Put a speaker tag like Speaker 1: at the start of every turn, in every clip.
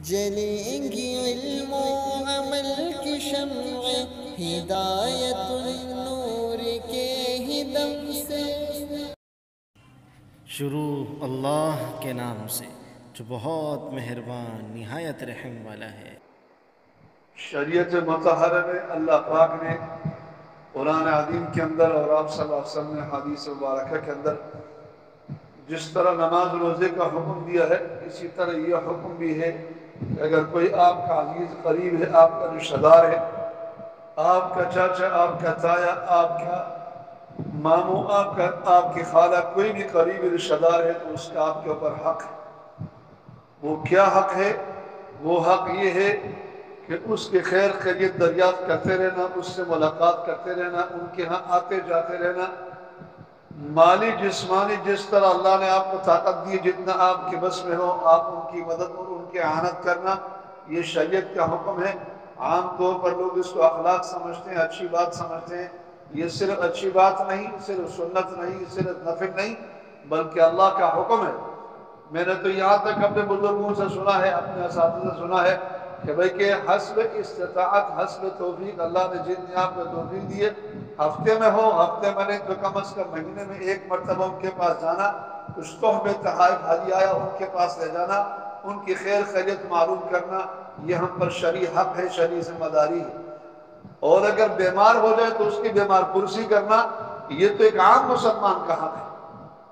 Speaker 1: جلیں گی علم و عمل کی شمع ہدایت النور کے ہی دم سے۔
Speaker 2: شروع اللہ کے نام سے جو بہت مہربان نہایت رحم والا ہے۔
Speaker 3: شریعت مطہرہ میں اللہ پاک نے قرآن عظیم کے اندر اور آپ صلی اللہ علیہ وسلم نے حدیث مبارکہ کے اندر جس طرح نماز روزے کا حکم دیا ہے، اسی طرح یہ حکم بھی ہے کہ اگر کوئی آپ کا عزیز قریب ہے، آپ کا رشتہ دار ہے، آپ کا چاچا، آپ کا تایا، آپ کا ماموں، آپ کی خالہ، کوئی بھی قریبی رشتہ دار ہے تو اس کا آپ کے اوپر حق ہے۔ وہ کیا حق ہے؟ وہ حق یہ ہے کہ اس کے خیر خیریت دریافت کرتے رہنا، اس سے ملاقات کرتے رہنا، ان کے ہاں آتے جاتے رہنا، مالی جسمانی جس طرح اللہ نے آپ کو طاقت دی جتنا آپ کے بس میں ہو آپ ان کی مدد اور ان کی اعانت کرنا، یہ شریعت کا حکم ہے۔ عام طور پر لوگ اس کو اخلاق سمجھتے ہیں، اچھی بات سمجھتے ہیں۔ یہ صرف اچھی بات نہیں، صرف سنت نہیں، صرف نفل نہیں، بلکہ اللہ کا حکم ہے۔ میں نے تو یہاں تک اپنے بزرگوں سے سنا ہے، اپنے اساتذہ سے سنا ہے کہ بھئی کہ حسب استطاعت، حسب توفیق، اللہ نے جتنی آپ کو توفیق دی ہے، ہفتے میں ہو، ہفتے میں نہیں تو کم از کم مہینے میں ایک مرتبہ ان کے پاس جانا، کچھ تحفے تحائف ہدیہ ان کے پاس لے جانا، ان کی خیر خیریت معلوم کرنا، یہ ہم پر شرعی حق ہے، شرعی ذمہ داری ہے۔ اور اگر بیمار ہو جائے تو اس کی بیمار پرسی کرنا، یہ تو ایک عام مسلمان کا حق ہے۔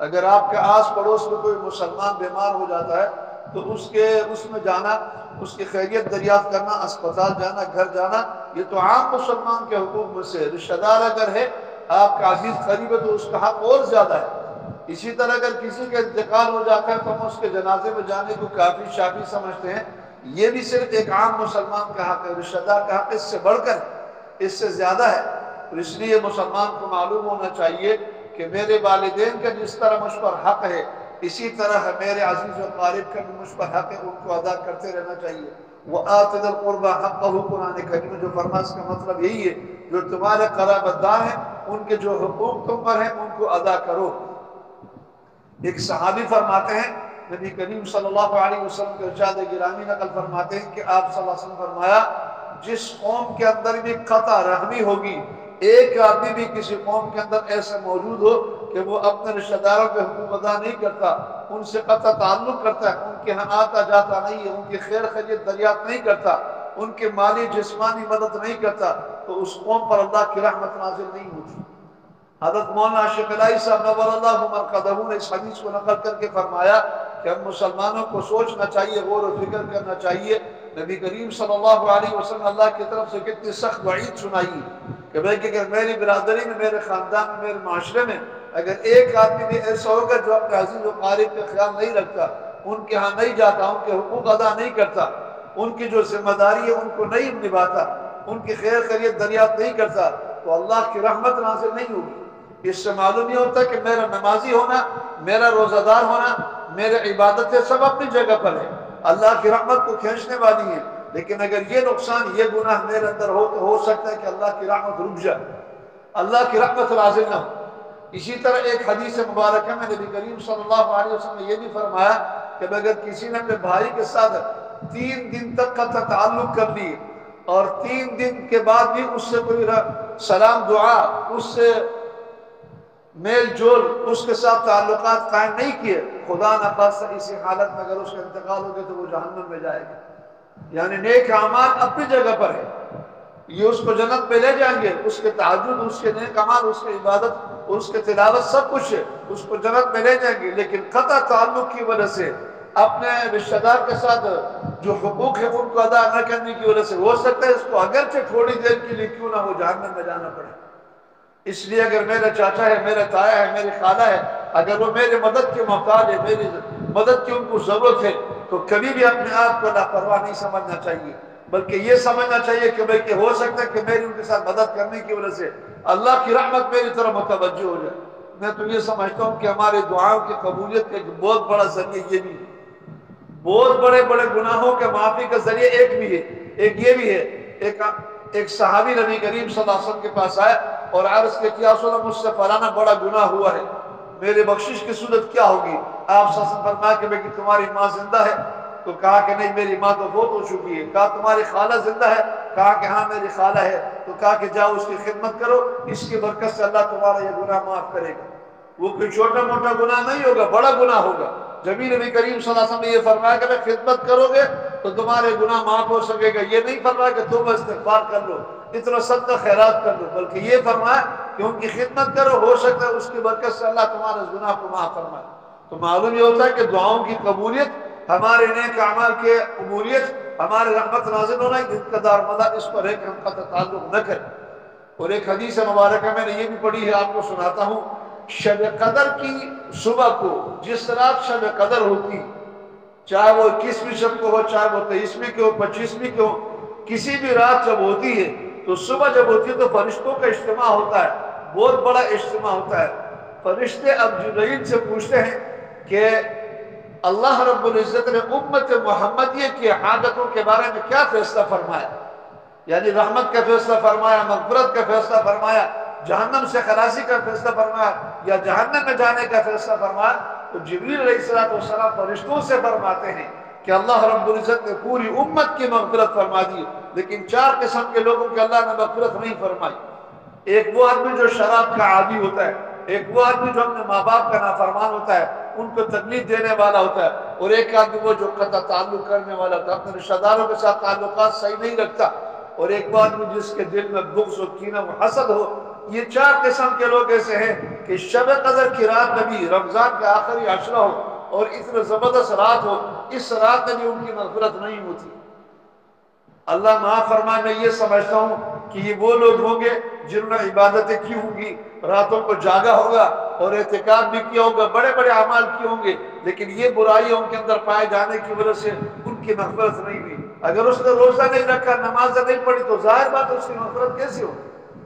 Speaker 3: اگر آپ کے آس پڑوس میں کوئی مسلمان بیمار ہو جاتا ہے تو اس میں جانا، اس کی خیریت دریافت کرنا، اسپتال جانا، گھر جانا، یہ تو عام مسلمان کے حقوق میں سے۔ رشتہ دار اگر ہے، آپ کا عزیز قریب ہے تو اس کا حق اور زیادہ ہے۔ اسی طرح اگر کسی کا انتقال ہو جاتا ہے تو ہم اس کے جنازے میں جانے کو کافی شافی سمجھتے ہیں، یہ بھی صرف ایک عام مسلمان کا حق ہے۔ رشتہ دار کا حق اس سے بڑھ کر، اس سے زیادہ ہے۔ اور اس لیے مسلمان کو معلوم ہونا چاہیے کہ میرے والدین کا جس طرح مجھ پر حق ہے، اسی طرح میرے عزیز و قارب کا بھی مجھ پر حق ہے، ان کو ادا کرتے رہنا چاہیے۔ وَآتِ ذِی الْقُرْبَىٰ حَقَّهُ، قرآن کریم میں جو فرما اس کا مطلب یہی ہے، جو تمہارے قرابت دار ہیں ان کے جو حقوق تم پر ہیں ان کو ادا کرو۔ ایک صحابی فرماتے ہیں، نبی کریم صلی اللہ علیہ وسلم کے ارشاد گرامی نقل فرماتے ہیں کہ آپ صلی اللہ علیہ وسلم فرمایا، جس قوم کے اندر بھی قطع رحمی ہوگی، ایک آدمی بھی کسی قوم کے اندر ایسا موجود ہو کہ وہ اپنے رشتہ داروں کے حقوق ادا نہیں کرتا، ان سے قطع تعلق کرتا ہے، ان کے ہاں آتا جاتا نہیں ہے، ان کی خیر خیریت دریافت نہیں کرتا، ان کے مالی جسمانی مدد نہیں کرتا، تو اس قوم پر اللہ کی رحمت نازل نہیں ہوتی۔ حضرت مولانا عاشق الہی صاحب نور اللہ مرقدہ نے اس حدیث کو نقل کر کے فرمایا کہ ہم مسلمانوں کو سوچنا چاہیے، غور و فکر کرنا چاہیے۔ نبی کریم صلی اللہ علیہ وسلم اللہ کی طرف سے کتنی سخت وعید سنائی کہ بھئی کہ اگر میری برادری میں، میرے خاندان میں، میرے معاشرے میں اگر ایک آدمی بھی ایسا ہوگا جو اپنے عزیز و قارب کا خیال نہیں رکھتا، ان کے ہاں نہیں جاتا، ان کے حقوق ادا نہیں کرتا، ان کی جو ذمہ داری ہے ان کو نہیں نبھاتا، ان کی خیر خیریت دریافت نہیں کرتا، تو اللہ کی رحمت نازل نہیں ہوگی۔ اس سے معلوم یہ ہوتا ہے کہ میرا نمازی ہونا، میرا روزہ دار ہونا، میرے عبادتیں سب اپنی جگہ پر ہیں، اللہ کی رحمت کو کھینچنے والی ہیں، لیکن اگر یہ نقصان، یہ گناہ میرے اندر ہو تو ہو سکتا ہے کہ اللہ کی رحمت رک جائے، اللہ کی رحمت نازل نہ ہو۔ اسی طرح ایک حدیث مبارکہ میں نبی کریم صلی اللہ علیہ وسلم نے یہ بھی فرمایا کہ اگر کسی نے اپنے بھائی کے ساتھ 3 دن تک قطع تعلق کر لی اور 3 دن کے بعد بھی اس سے کوئی سلام دعا، اس سے میل جول، اس کے ساتھ تعلقات قائم نہیں کیے، خدا نخواستہ اسی حالت میں اگر اس کا انتقال ہو گیا تو وہ جہنم میں جائے گا۔ یعنی نیک اعمال اپنی جگہ پر ہے، یہ اس کو جنت میں لے جائیں گے، اس کے تہجد، اس کے نیک اعمال، اس کی عبادت، اس کے تلاوت سب کچھ ہے، اس کو جنت میں لے جائیں گے، لیکن قطع تعلق کی وجہ سے، اپنے رشتہ دار کے ساتھ جو حقوق ہے ان کو ادا نہ کرنے کی وجہ سے ہو سکتا ہے اس کو اگرچہ تھوڑی دیر کے لیے کیوں نہ ہو جہنم میں جانا پڑے۔ اس لیے اگر میرا چاچا ہے، میرا تایا ہے، میری خالہ ہے، اگر وہ میری مدد کے محتاج ہے، میری مدد کی ان کو ضرورت ہے، تو کبھی بھی اپنے آپ کو لاپرواہ نہیں سمجھنا چاہیے، بلکہ یہ سمجھنا چاہیے کہ بھئی کہ ہو سکتا ہے کہ میری ان کے ساتھ مدد کرنے کی وجہ سے اللہ کی رحمت میری طرف متوجہ ہو جائے۔ میں تو یہ سمجھتا ہوں کہ ہماری دعاؤں کی قبولیت کا ایک بہت بڑا ذریعہ یہ بھی ہے، بہت بڑے بڑے گناہوں کے معافی کا ذریعہ ایک بھی ہے، ایک یہ بھی ہے۔ ایک صحابی نبی کریم صلی اللہ علیہ وسلم کے پاس آیا اور عرض کے کیا رسول اللہ، مجھ سے فلانا بڑا گناہ ہوا ہے، میرے بخشش کی صورت کیا ہوگی؟ آپ صلی اللہ علیہ وسلم فرمایا کہ تمہاری ماں زندہ ہے، تو کہا کہ نہیں میری ماں تو فوت ہو چکی ہے۔ کہا تمہاری خالہ زندہ ہے؟ کہا کہ ہاں میری خالہ ہے۔ تو کہا کہ جاؤ اس کی خدمت کرو، اس کی برکت سے اللہ تمہارا یہ گناہ معاف کرے گا۔ وہ کوئی چھوٹا موٹا گناہ نہیں ہوگا، بڑا گناہ ہوگا۔ جبھی نبی کریم صلی اللہ علیہ وسلم نے یہ فرمایا کہ میں خدمت کرو گے تو تمہارے گناہ معاف ہو سکے گا۔ یہ نہیں فرمایا کہ تم استغفار کر لو، اتنا صدقہ خیرات کر لو، بلکہ یہ فرمایا کہ ان کی خدمت کرو، ہو سکتا ہے اس کی برکت سے اللہ تمہارے اس گناہ کو معاف فرمائے۔ تو معلوم یہ ہوتا ہے کہ دعاؤں کی قبولیت، ہمارے نیک اعمال کے قبولیت، ہمارے رحمت نازل ہونا، ان کا دارمدار اس پر ہے کہ ہم قطع تعلق نہ کریں۔ اور ایک حدیث مبارکہ میں نے یہ بھی پڑھی ہے، آپ کو سناتا ہوں۔ شب قدر کی صبح کو، جس رات شب قدر ہوتی، چاہے وہ 21ویں شب کو ہو، چاہے وہ 23ویں کی ہو، 25ویں کی ہو، کسی بھی رات جب ہوتی ہے تو صبح جب ہوتی ہے تو فرشتوں کا اجتماع ہوتا ہے، بہت بڑا اجتماع ہوتا ہے۔ فرشتے اب جبرائیل سے پوچھتے ہیں کہ اللہ رب العزت نے امت محمدیہ کی حاجتوں کے بارے میں کیا فیصلہ فرمایا؟ یعنی رحمت کا فیصلہ فرمایا، مغفرت کا فیصلہ فرمایا، جہنم سے خلاصی کا فیصلہ فرمایا، یا جہنم میں جانے کا فیصلہ فرمایا؟ تو جبریل علیہ السلام فرشتوں سے فرماتے ہیں کہ اللہ رب العزت نے پوری امت کی مغفرت فرما دی، لیکن 4 قسم کے لوگوں کی اللہ نے مغفرت نہیں فرمائی۔ ایک وہ آدمی جو شراب کا عادی ہوتا ہے، ایک وہ آدمی جو اپنے ماں باپ کا نافرمان ہوتا ہے، ان کو تکلیف دینے والا ہوتا ہے، اور ایک آدمی وہ جو قطع تعلق کرنے والا ہوتا ہے، اپنے رشتہ داروں کے ساتھ تعلقات صحیح نہیں رکھتا، اور ایک وہ آدمی جس کے دل میں بغض و کینہ و حسد ہو۔ یہ 4 قسم کے لوگ ایسے ہیں کہ شب قدر کی رات میں بھی، رمضان کا آخری عشرہ ہو اور اتنا زبردست رات ہو، اس رات میں بھی ان کی مغفرت نہیں ہوتی۔ اللہ معاف فرمائے، میں یہ سمجھتا ہوں کہ یہ وہ لوگ ہوں گے جنہوں نے عبادتیں کی ہوں گی، راتوں کو جاگا ہوگا اور اعتکاف بھی کیا ہوگا، بڑے بڑے اعمال کیے ہوں گے، لیکن یہ برائیوں ان کے اندر پائے جانے کی وجہ سے ان کی مغفرت نہیں ہوئی۔ اگر اس نے روزہ نہیں رکھا، نماز نہیں پڑھی، تو ظاہر بات اس کی مغفرت کیسے ہو؟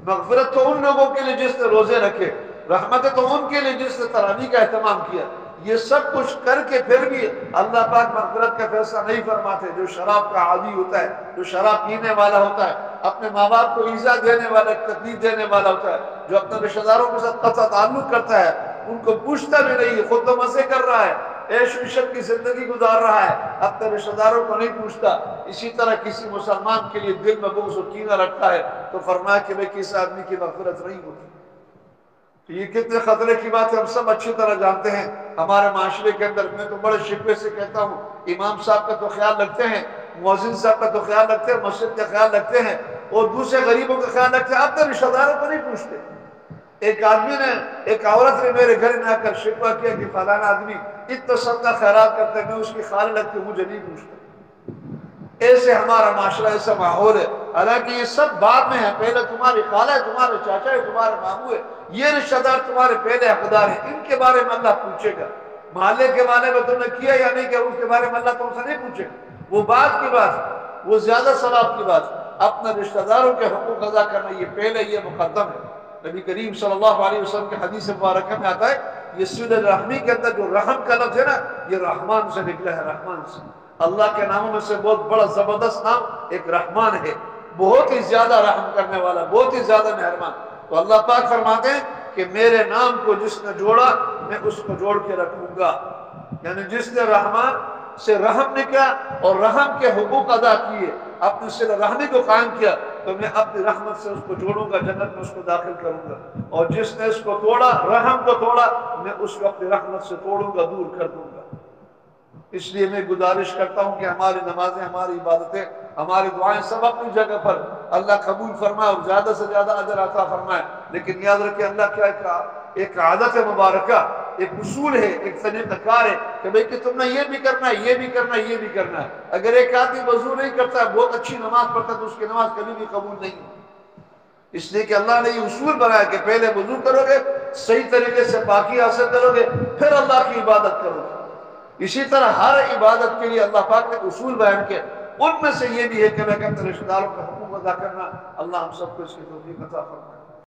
Speaker 3: مغفرت تو ان لوگوں کے لیے جس نے روزے رکھے، رحمت تو ان کے لیے جس نے تراویح کا اہتمام کیا۔ یہ سب کچھ کر کے پھر بھی اللہ پاک مغفرت کا فیصلہ نہیں فرماتے۔ جو شراب کا عادی ہوتا ہے، جو شراب پینے والا ہوتا ہے، اپنے ماں باپ کو ایذا دینے والا، تکلیف دینے والا ہوتا ہے، جو اپنے رشتہ داروں کے ساتھ قطع تعلق کرتا ہے، ان کو پوچھتا بھی نہیں، خود تو مزے کر رہا ہے، عیش و عشرت کی زندگی گزار رہا ہے، اپنے رشتہ داروں کو نہیں پوچھتا۔ اسی طرح کسی مسلمان کے لیے دل میں بغض و کینہ رکھتا ہے تو فرمایا کہ میں کس آدمی کی مغفرت نہیں ہوتی۔ تو یہ کتنے خطرے کی بات ہے، ہم سب اچھی طرح جانتے ہیں۔ ہمارے معاشرے کے اندر میں تو بڑے شکوے سے کہتا ہوں، امام صاحب کا تو خیال رکھتے ہیں، مؤذن صاحب کا تو خیال رکھتے ہیں، مسجد کا خیال رکھتے ہیں، اور دوسرے غریبوں کا خیال رکھتے ہیں، اپنے رشتہ داروں کو نہیں پوچھتے۔ ایک آدمی نے، ایک عورت نے میرے گھر میں آ کر شکوہ کیا کہ فلانا آدمی اتنا صدقہ خیرات کرتا ہے، میں اس کی خالہ لگتی ہوں، مجھے نہیں پوچھتا۔ ایسے ہمارا معاشرہ، ایسا ماحول ہے۔ حالانکہ یہ سب بعد میں ہے، پہلے تمہاری خالہ ہے، تمہارے چاچا ہے، تمہارے ماموں ہے، یہ رشتہ دار تمہارے پہلے حقدار ہیں، ان کے بارے میں اللہ پوچھے گا۔ محلے کے بارے میں تم نے کیا یا نہیں کیا، اس کے بارے میں اللہ تم سے نہیں پوچھے گا، وہ بعد کی بات ہے، وہ زیادہ ثواب کی بات ہے۔ اپنے رشتہ داروں کے حقوق ادا کرنا یہ پہلے، یہ مقدم ہے۔ نبی کریم صلی اللہ علیہ وسلم کے حدیث مبارکہ میں آتا ہے، یہ صلہ رحمی کے اندر جو رحم کا لفظ ہے نا، یہ رحمان سے نکلا ہے، رحمان سے۔ اللہ کے ناموں میں سے بہت بڑا زبردست نام ایک رحمان ہے، بہت ہی زیادہ رحم کرنے والا، بہت ہی زیادہ مہربان۔ تو اللہ پاک فرماتے ہیں کہ میرے نام کو جس نے جوڑا، میں اس کو جوڑ کے رکھوں گا۔ یعنی جس نے رحمان سے رحم نکلا اور رحم کے حقوق ادا کیے، اپنے صلہ رحمی کو قائم کیا، تو میں اپنی رحمت سے اس کو جوڑوں گا، جنت میں اس کو داخل کروں گا۔ اور جس نے اس کو توڑا، رحم کو توڑا، میں اس کو اپنی رحمت سے توڑوں گا، دور کر دوں گا۔ اس لیے میں گزارش کرتا ہوں کہ ہماری نمازیں، ہماری عبادتیں، ہماری دعائیں سب اپنی جگہ پر اللہ قبول فرمائے اور زیادہ سے زیادہ اجر عطا فرمائے۔ لیکن یاد رکھیں، اللہ کیا ایک عادت مبارکہ، ایک اصول ہے، ایک طریقہ کار ہے کہ بھئی کہ تم نے یہ بھی کرنا ہے، یہ بھی کرنا ہے، یہ بھی کرنا ہے۔ اگر ایک آدمی وضو نہیں کرتا ہے، بہت اچھی نماز پڑھتا ہے، تو اس کی نماز کبھی بھی قبول نہیں ہوتی۔ اس لیے کہ اللہ نے یہ اصول بنایا کہ پہلے وضو کرو گے، صحیح طریقے سے پاکی حاصل کرو گے، پھر اللہ کی عبادت کرو گے۔ اسی طرح ہر عبادت کے لیے اللہ پاک نے اصول بیان کیا، ان میں سے یہ بھی ہے کہ میں کہتا رشتہ داروں کا حقوق ادا کرنا۔ اللہ ہم سب کو اس کی توفیق عطا فرمائے۔